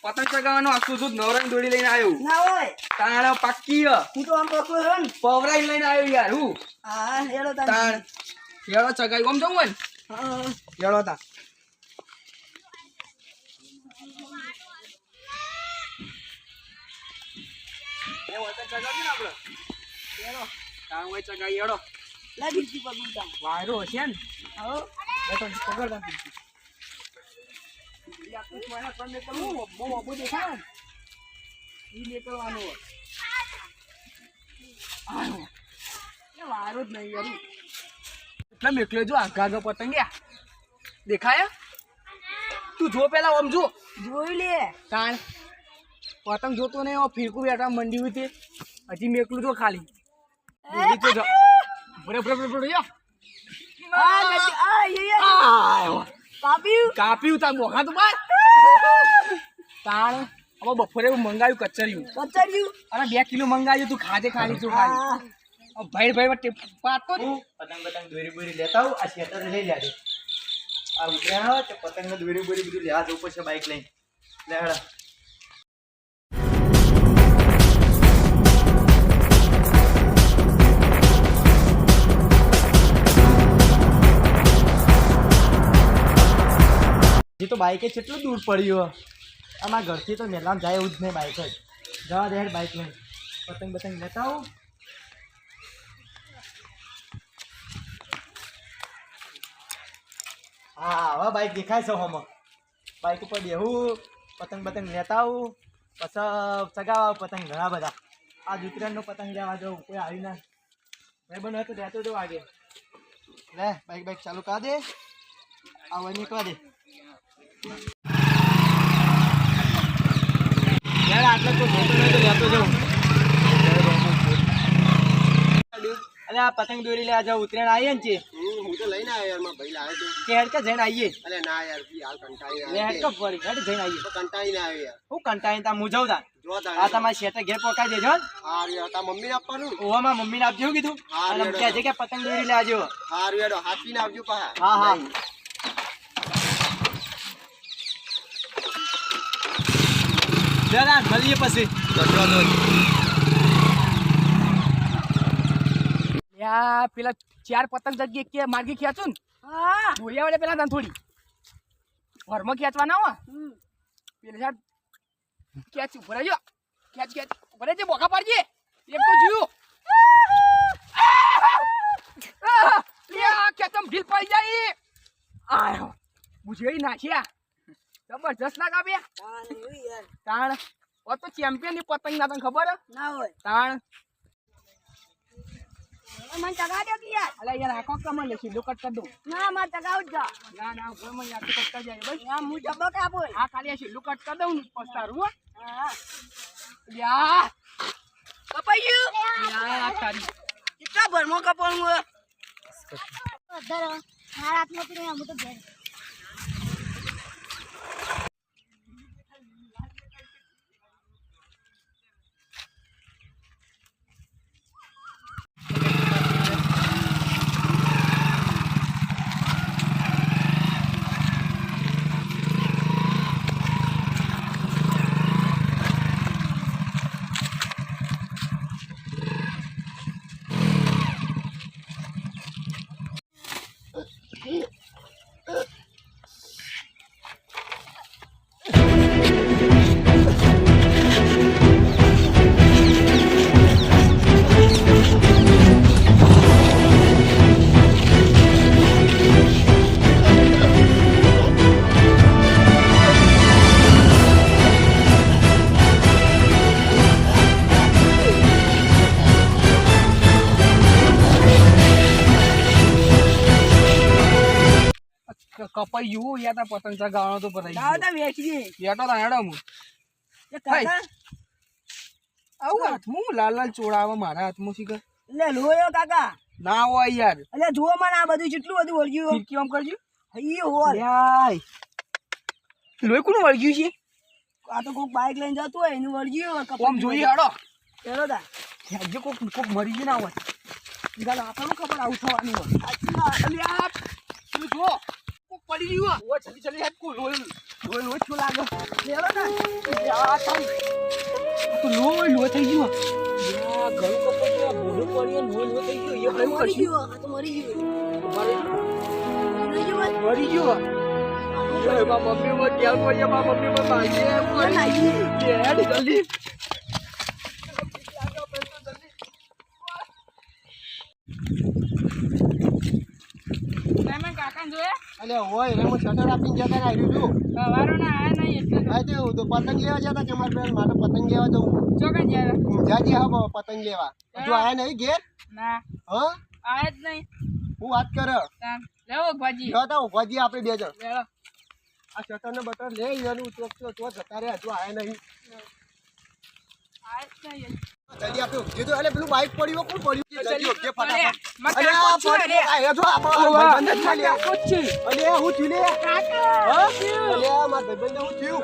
પતંગ ચગાવવાનો આખું શું નવરંગ દોડી લઈને આવ્યો ના હોય તાણ પાક્કી હું તો આમ પકડો રહ્યો ને પવરાઈ લઈને આવ્યો યાર હું હા હેડો તાન તાણ હેડો ચગાવી આમ જવું હોય ને હા હેડો તા એ વતન ચગાવી ને આપણે હેડો તાણ હોય ચગાવી હેડો લાગી જી પકડું તાન વાયરો હશે ને આવો બેટો પકડતા યા તું મને કંને કરું બહુ અબુ દેખાય ને ઈ નીકળવાનો આયો એ વાયરો જ નહીં યાર એટલે મેકલો જો આગા પતંગિયા દેખાયા તું જો પેલા આમ જો જોઈ લે તાણ પતંગ જોતો નહીં ફીરકું બેઠા મંડી હતી હજી મેકલું તો ખાલી દોરી તો બરે બરે બરે યો આ ગજી આ યે કાપ્યું કાપ્યું તા મોખા તો બાર તાણ હવે બપોરે મંગાવ્યું કચરિયું કચરિયું અરે 2 કિલો મંગાવ્યું તું ખાજે ખાલી તું ખાલી ભાઈ ભાઈ પાતો જ પતંગ દોરી બોરી લેતા આવું આ શેટર લઈ લે દે આ ઉતર્યા હોય તો પતંગ દોરી બોરી બધું લેવા જવું પડશે બાઈક લઈને લે હેડા એ તો બાઈકે કેટલું દૂર પડ્યું અમારા ઘરથી તો મેલામ જાય એવું જ નહીં બાઈક જ જવા દે હેડ બાઈક લઈને પતંગ બતંગ લેતા આવું હા હવે બાઈક દેખાય છે હમ બાઈક ઉપર બેહું પતંગ બતંગ લેતા આવું પછી ચગાવા પતંગ ઘણા બધા આ ઉત્તરાયણનો પતંગ લેવા જવું કોઈ આવી ના ભાઈ બન હોય તો રહેતો જવું આગે લે બાઈક બાઈક ચાલુ કર દે આ નીકળવા દે યાર આટલે તો જોતો નહીં તો લેતો જાઉં અલે આ પતંગ દોરી લેવા જાવ ઉત્તરાયણ આવીએ ને છે હું તો લઈને આવ્યો યાર, મારા ભાઈ લાવે તો. કે હેડ કે જઈને આવીએ અલે ના યાર, હાલ કંટાળી લે હેડ આવ્યો. કે ફરી હેડ જઈને આવીએ તો કંટાળીને આવ્યો યાર. હું કંટાળીને તા હું જાઉં તા જો તારે. આ તમારી શેઠે ઘેર પહોંચાડી દેજો ને હારું યાર, તાર મમ્મીને આપવાનું? ઓવામાં મમ્મીને આપજો એવું કીધું હા, અને રેડો. કહેજે કે પતંગ દોરી લેવા જેવો હારું યાર, હાથવીને આવજો પાછા. હા હા જરા મળીએ પછી યા પેલા 4 પતંગ જગ્યાએ કે માર્ગી ખેંચું ને હા ધોયા વડે પેલા તને થોડી ઘરમાં ખેંચવાના હો પેલા સાહેબ ખેંચ ઉપર આવજો ખેંચ ખેંચ ઉપર જે બોકા પાડજે એક તો જીવ ખેંચમ ઢીલ પડી જાય આયો બુঝેઈ નાખ્યા જબરજસ્ત ના કાપ્યા તાન એવું યાર તાણ ઓ તો ચેમ્પિયન ની પતંગ ના તને ખબર હે ના હોય તાણ મને ચગા દો કે યાર અલે યાર આખો કમર લે સીધું કટ કર દઉં ના માર ચગાવ જ ના ના કોઈ મને યાદ કટ કરી જાય બસ ના હું જબો કે આપો આ ખાલી આ સીધું કટ કર દઉં ને પસ્તારું હો હા યા કપાયું યા તારી કેટલા ભરમો કપાણું ધરો મારા હાથમાં પીને હું તો ઘેર કપાઈ યુ યા તા પતંગ ચગાવવાનો તો પતાઈ લાવ તા વેચી યાટો તા હેડો હું એ કાકા આવું હાથમાં લાલ લાલ ચોળાવે મારા હાથમાં શીખર લે લોયો કાકા ના હોય યાર અલે જુઓ મને આ બધું કેટલું બધું વળગ્યું ફીરકી આમ કરજો હઈ હોલ યાય લોહી કોનું વળગ્યું છે આ તો કોક બાઈક લઈને જતું હોય એનું વળગ્યું આમ જોઈએ હેડો ચલો તા જે કોક કોક મરી ગયું ના હોય ગાલ આપણને ખબર આવું થવાનું હોય અલ્યા તું જો કોક પડી રહ્યું હોય ઓ જલ્દી જલ્દી હેડ કો લોહી લોહી ઓછું લાગે લેલો ને યા તારી આ તો લોહી થઈ ગયો યા ગળું કપડ બોડું પડ્યો લોહી થઈ ગયો એ હમ મરી કરશું ગયો આ તો મરી ગયો મરી ગયો એ મા મમ્મી મો ત્યાં કોઈ મા મમ્મી મો મારી લે જલ્દી તમે કાકા જોયા અલે હોય રે હું શટર આપીને જતા આવ્યું છું સવારો ના આયા નહીં એટલે હા તે હું તો પતંગ લેવા જતા કે મારા બેન માટે પતંગ લેવા જવું ચોકન જાય ઊંઝાજી હા પતંગ લેવા હજુ આયા નહીં ઘેર ના હા આયા જ નહીં હું વાત કર લેવો ભાજી જતા ઉભા જઈએ આપણે બે જણ લેવો આ શટર ને બટર લે એનું ચોક જતા રે હજુ આયા નહીં આયા જ નહીં જલ્દી આપણે ઉભી તો અલે પેલું બાઈક પડ્યું કોણ પડ્યું જલ્દી ઉભી ફટાફટ મકા અલે આ કોચ્યું પડ્યું આયા જો આપણો ભાઈબંધ જ ખાલી અલે હું થયું લે કાકા હા અલે આ મારા ભાઈબંધ હું થયું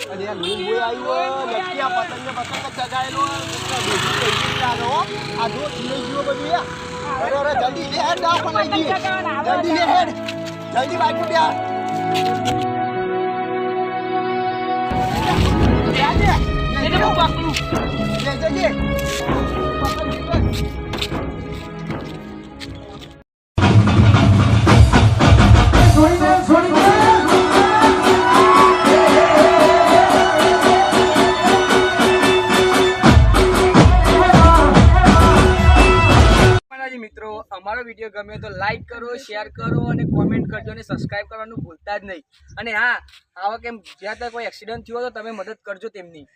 અલે આ લૂમ બોય આવ્યો નક્કી આ પતંગ ને પતંગ ચગાયેલો આ જો લઈ ગયો બધું અરે અરે જલ્દી લે હેડ દા પણ લઈ જઈએ જલ્દી લે હેડ જલ્દી બાઈક પર બે એને હું પકડું લે જઈએ પતંગ જીવન મિત્રો અમારો વિડીયો ગમ્યો તો લાઈક કરો શેર કરો અને કોમેન્ટ કરજો અને સબસ્ક્રાઇબ કરવાનું ભૂલતા જ નહીં અને હા આવા કેમ જ્યાં ત્યાં કોઈ એક્સિડન્ટ થયો તો તમે મદદ કરજો તેમની